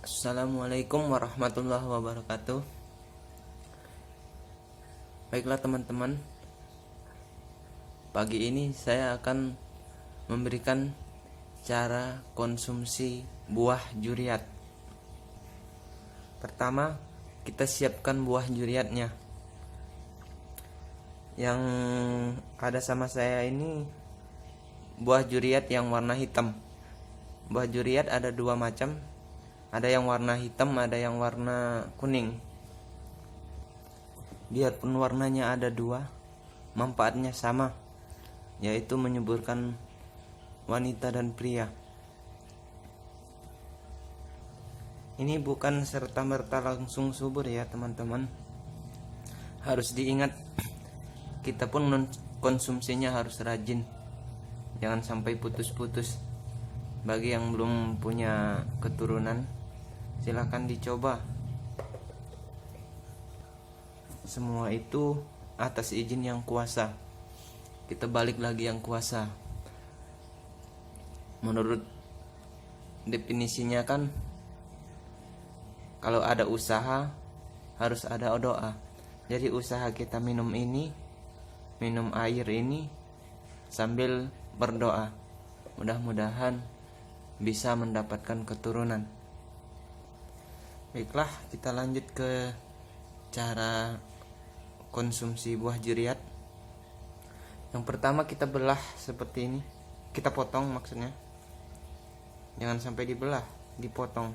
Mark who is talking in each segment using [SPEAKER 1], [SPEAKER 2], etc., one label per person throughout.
[SPEAKER 1] Assalamualaikum warahmatullahi wabarakatuh. Baiklah teman-teman, pagi ini saya akan memberikan cara konsumsi buah juriat. Pertama, kita siapkan buah juriatnya. Yang ada sama saya ini buah juriat yang warna hitam. Buah juriat ada dua macam, ada yang warna hitam, ada yang warna kuning. Biarpun warnanya ada dua, manfaatnya sama, yaitu menyuburkan wanita dan pria. Ini bukan serta-merta langsung subur ya teman-teman. Harus diingat, kita pun konsumsinya harus rajin. Jangan sampai putus-putus. Bagi yang belum punya keturunan, silakan dicoba. Semua itu atas izin yang kuasa. Kita balik lagi yang kuasa. Menurut definisinya kan, kalau ada usaha harus ada doa. Jadi usaha kita minum air ini sambil berdoa. Mudah-mudahan bisa mendapatkan keturunan. Baiklah, kita lanjut ke cara konsumsi buah juriat. Yang pertama kita belah seperti ini. Kita potong maksudnya. Jangan sampai dibelah, dipotong.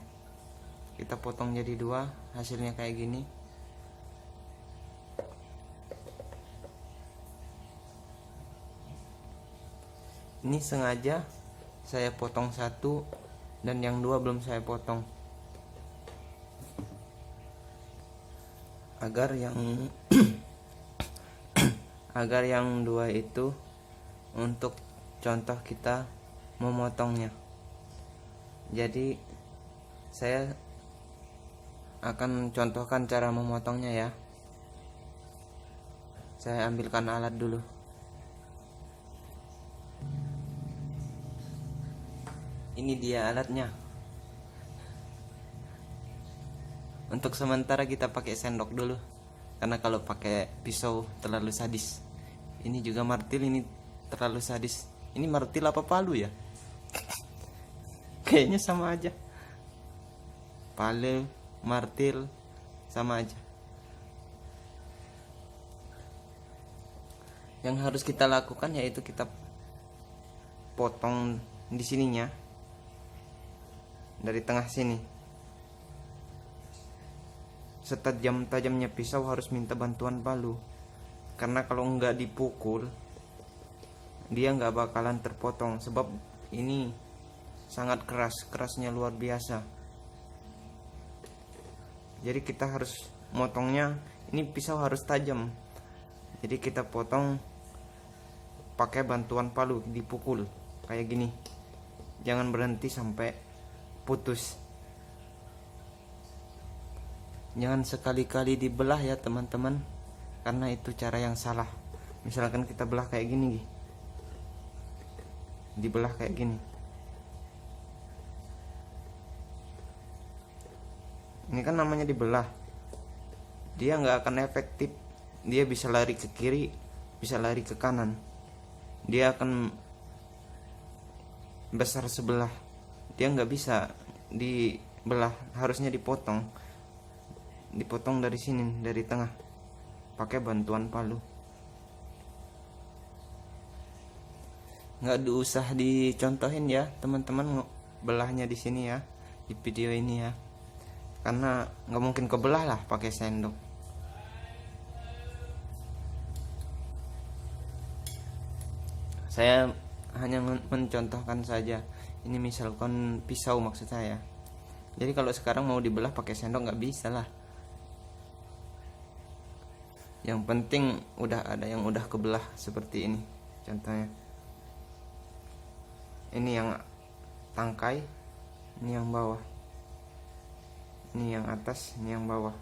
[SPEAKER 1] Kita potong jadi dua, hasilnya kayak gini. Ini sengaja saya potong satu dan yang dua belum saya potong, agar yang dua itu untuk contoh kita memotongnya. Jadi saya akan contohkan cara memotongnya ya. Saya ambilkan alat dulu. Ini dia alatnya. Untuk sementara kita pakai sendok dulu, karena kalau pakai pisau terlalu sadis. Ini juga martil, ini terlalu sadis. Ini martil apa palu ya? Kayaknya sama aja. Palu, martil sama aja. Yang harus kita lakukan yaitu kita potong di sininya, dari tengah sini. Setajam-tajamnya pisau harus minta bantuan palu, karena kalau nggak dipukul dia nggak bakalan terpotong, sebab ini sangat kerasnya luar biasa. Jadi kita harus motongnya, ini pisau harus tajam, jadi kita potong pakai bantuan palu, dipukul kayak gini. Jangan berhenti sampai putus. Jangan sekali-kali dibelah ya teman-teman, karena itu cara yang salah. Misalkan kita belah kayak gini, dibelah kayak gini, ini kan namanya dibelah. Dia nggak akan efektif. Dia bisa lari ke kiri, bisa lari ke kanan. Dia akan besar sebelah. Dia nggak bisa dibelah, harusnya dipotong dari sini, dari tengah, pakai bantuan palu. Nggak diusah dicontohin ya teman-teman, belahnya di sini ya, di video ini ya, karena nggak mungkin kebelah lah pakai sendok. Saya hanya mencontohkan saja. Ini misalkan pisau maksud saya. Jadi kalau sekarang mau dibelah pakai sendok nggak bisa lah. Yang penting udah ada yang udah kebelah seperti ini. Contohnya, ini yang tangkai, ini yang bawah, ini yang atas, ini yang bawah.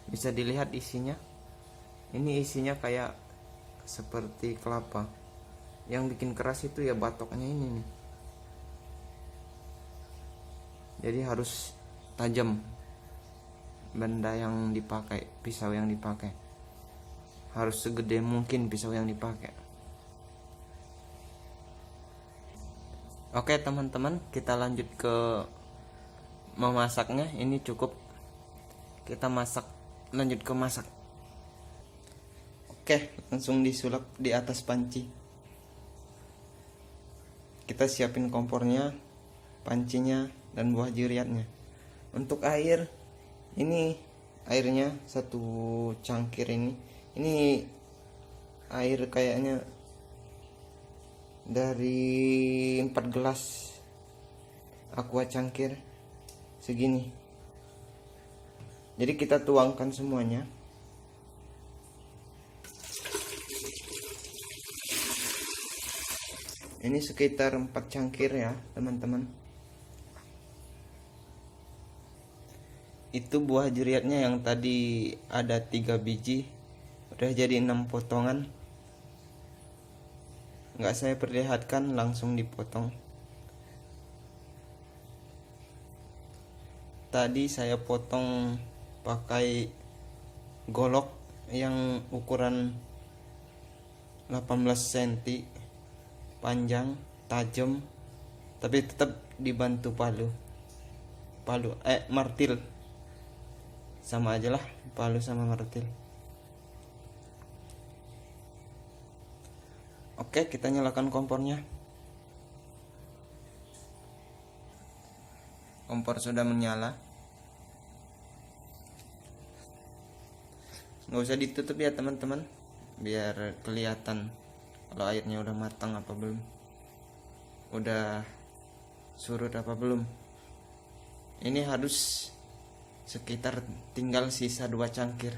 [SPEAKER 1] Bisa dilihat isinya. Ini isinya kayak seperti kelapa. Yang bikin keras itu ya batoknya ini nih. jadi harus tajam. Benda yang dipakai, pisau yang dipakai harus segede mungkin pisau yang dipakai. Oke teman-teman, kita lanjut ke memasaknya. Ini cukup, kita masak, lanjut ke masak. Oke, langsung disulap di atas panci. Kita siapin kompornya, pancinya, dan buah jiriatnya. Untuk air, ini airnya 1 cangkir ini air kayaknya dari 4 gelas aqua cangkir segini. Jadi kita tuangkan semuanya. Ini sekitar 4 cangkir ya teman-teman. Itu buah jeriatnya yang tadi ada 3 biji, udah jadi 6 potongan. Nggak saya perlihatkan, langsung dipotong. Tadi saya potong pakai golok yang ukuran 18 cm, panjang, tajam, tapi tetap dibantu martil. Sama aja lah, palu sama martil. Oke, kita nyalakan kompornya. Kompor sudah menyala. Nggak usah ditutup ya teman-teman, biar kelihatan kalau airnya udah matang apa belum, udah surut apa belum. Ini harus sekitar tinggal sisa 2 cangkir.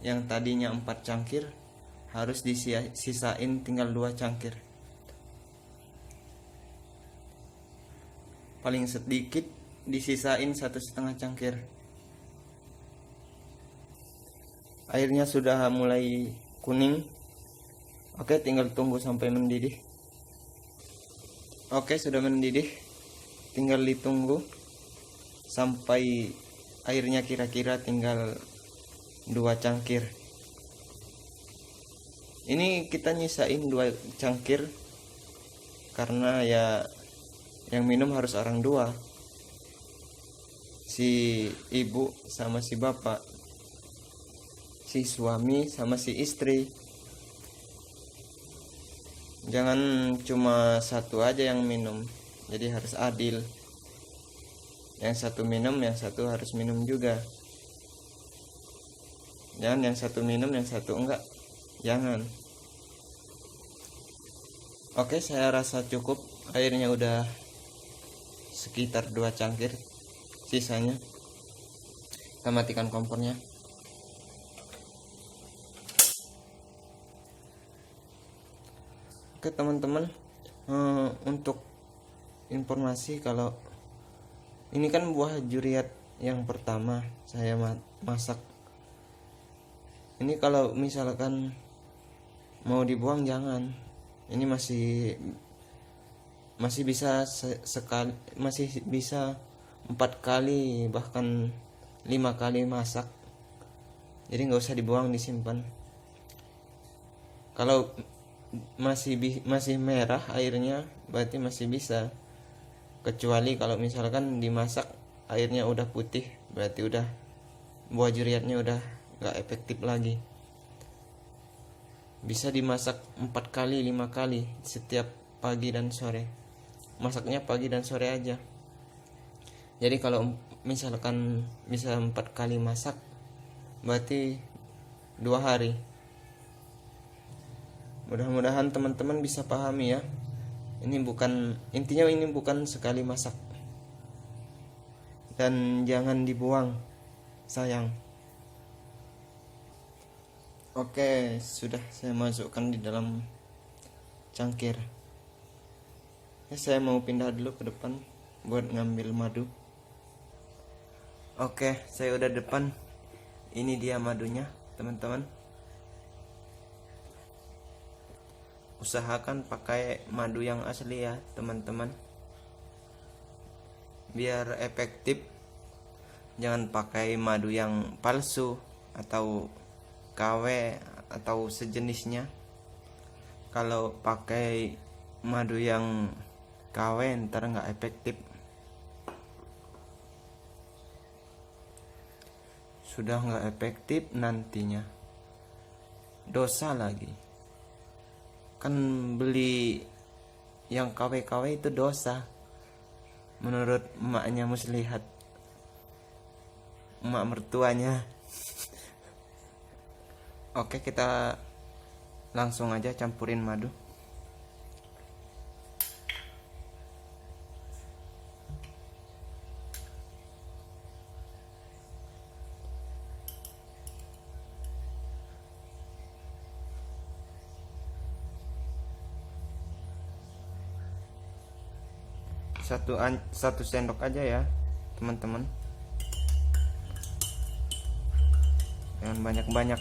[SPEAKER 1] Yang tadinya 4 cangkir harus disisain tinggal 2 cangkir. Paling sedikit disisain 1,5 cangkir. Airnya sudah mulai kuning. Oke, tinggal tunggu sampai mendidih. Oke, sudah mendidih. Tinggal ditunggu sampai airnya kira-kira tinggal 2 cangkir. Ini kita nyisain 2 cangkir karena ya yang minum harus orang 2, si ibu sama si bapak, si suami sama si istri. Jangan cuma 1 aja yang minum, jadi harus adil. Yang 1 minum, yang 1 harus minum juga. Jangan yang 1 minum, yang 1 enggak. Jangan. Oke, saya rasa cukup. Airnya udah sekitar 2 cangkir. Sisanya kita matikan kompornya. Oke teman-teman, untuk informasi, kalau ini kan buah juriat yang pertama saya masak. Ini kalau misalkan mau dibuang jangan. Ini masih bisa sekali, masih bisa 4 kali bahkan 5 kali masak. Jadi nggak usah dibuang, disimpan. Kalau masih merah airnya berarti masih bisa. Kecuali kalau misalkan dimasak airnya udah putih, berarti udah buah juriatnya udah gak efektif lagi. Bisa dimasak 4 kali 5 kali setiap pagi dan sore. Masaknya pagi dan sore aja. Jadi kalau misalkan bisa 4 kali masak, berarti 2 hari. Mudah-mudahan teman-teman bisa pahami ya. Intinya ini bukan sekali masak. Dan jangan dibuang, sayang. Oke, sudah saya masukkan di dalam cangkir. Saya mau pindah dulu ke depan buat ngambil madu. Oke, saya udah depan. Ini dia madunya, teman-teman. Usahakan pakai madu yang asli ya teman-teman. biar efektif jangan pakai madu yang palsu atau KW atau sejenisnya. Kalau pakai madu yang KW ntar nggak efektif. Sudah nggak efektif, nantinya dosa lagi. Kan beli yang KW-KW itu dosa menurut emaknya Muslihat, emak mertuanya. Oke, kita langsung aja campurin madu. Satu sendok aja ya teman-teman, jangan banyak-banyak.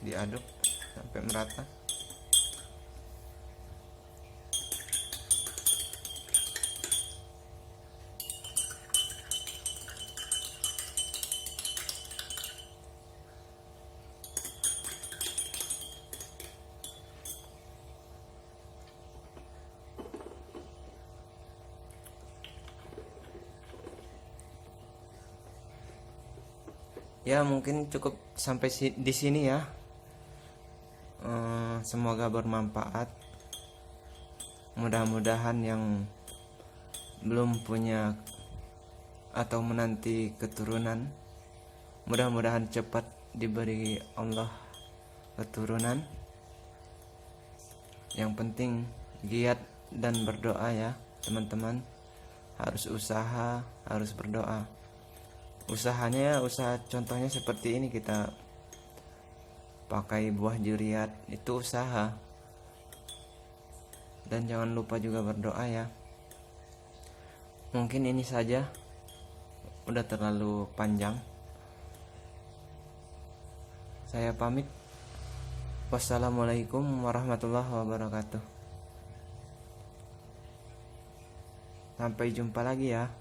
[SPEAKER 1] Diaduk sampai merata. Ya, mungkin cukup sampai di sini ya. Semoga bermanfaat. Mudah-mudahan yang belum punya atau menanti keturunan, mudah-mudahan cepat diberi Allah keturunan. Yang penting giat dan berdoa ya teman-teman. Harus usaha, harus berdoa. Usahanya usaha contohnya seperti ini, kita pakai buah juriat, itu usaha. Dan jangan lupa juga berdoa ya. Mungkin ini saja, udah terlalu panjang. Saya pamit. Wassalamualaikum warahmatullahi wabarakatuh. Sampai jumpa lagi ya.